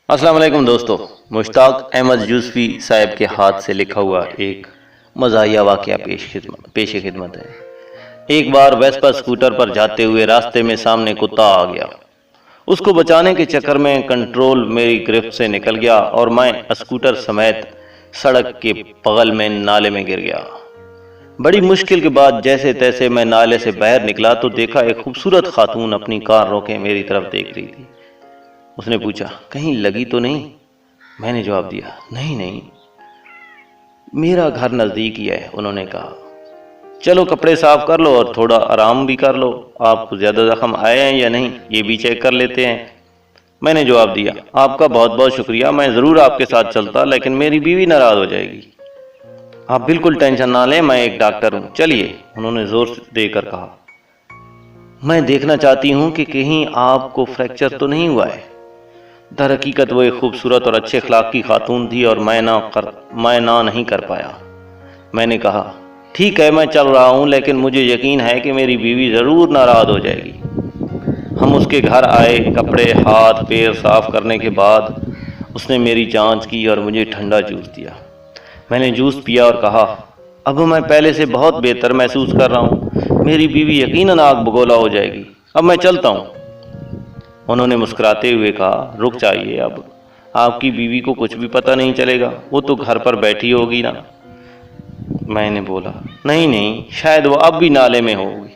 السلام علیکم دوستو، مشتاق احمد یوسفی صاحب کے ہاتھ سے لکھا ہوا ایک مزاحیہ واقعہ پیش خدمت ہے۔ ایک بار ویسپا اسکوٹر پر جاتے ہوئے راستے میں سامنے کتا آ گیا۔ اس کو بچانے کے چکر میں کنٹرول میری گرفت سے نکل گیا اور میں اسکوٹر سمیت سڑک کے بغل میں نالے میں گر گیا۔ بڑی مشکل کے بعد جیسے تیسے میں نالے سے باہر نکلا تو دیکھا ایک خوبصورت خاتون اپنی کار روکے میری طرف دیکھ رہی تھی۔ اس نے پوچھا، کہیں لگی تو نہیں؟ میں نے جواب دیا، نہیں، میرا گھر نزدیک ہی ہے۔ انہوں نے کہا، چلو کپڑے صاف کر لو اور تھوڑا آرام بھی کر لو، آپ کو زیادہ زخم آئے ہیں یا نہیں یہ بھی چیک کر لیتے ہیں۔ میں نے جواب دیا، آپ کا بہت بہت شکریہ، میں ضرور آپ کے ساتھ چلتا، لیکن میری بیوی ناراض ہو جائے گی۔ آپ بالکل ٹینشن نہ لیں، میں ایک ڈاکٹر ہوں، چلیے، انہوں نے زور دے کر کہا۔ میں دیکھنا چاہتی ہوں کہ کہیں آپ کو فریکچر تو نہیں ہوا ہے۔ در حقیقت وہ ایک خوبصورت اور اچھے اخلاق کی خاتون تھی اور میں نہ نہیں کر پایا۔ میں نے کہا، ٹھیک ہے، میں چل رہا ہوں، لیکن مجھے یقین ہے کہ میری بیوی ضرور ناراض ہو جائے گی۔ ہم اس کے گھر آئے، کپڑے ہاتھ پیر صاف کرنے کے بعد اس نے میری جانچ کی اور مجھے ٹھنڈا جوس دیا۔ میں نے جوس پیا اور کہا، اب میں پہلے سے بہت بہتر محسوس کر رہا ہوں، میری بیوی یقیناً آگ بگولا ہو جائے گی، اب میں چلتا ہوں۔ انہوں نے مسکراتے ہوئے کہا، رک جائیے، اب آپ کی بیوی کو کچھ بھی پتہ نہیں چلے گا، وہ تو گھر پر بیٹھی ہوگی نا۔ میں نے بولا، نہیں، شاید وہ اب بھی نالے میں ہوگی۔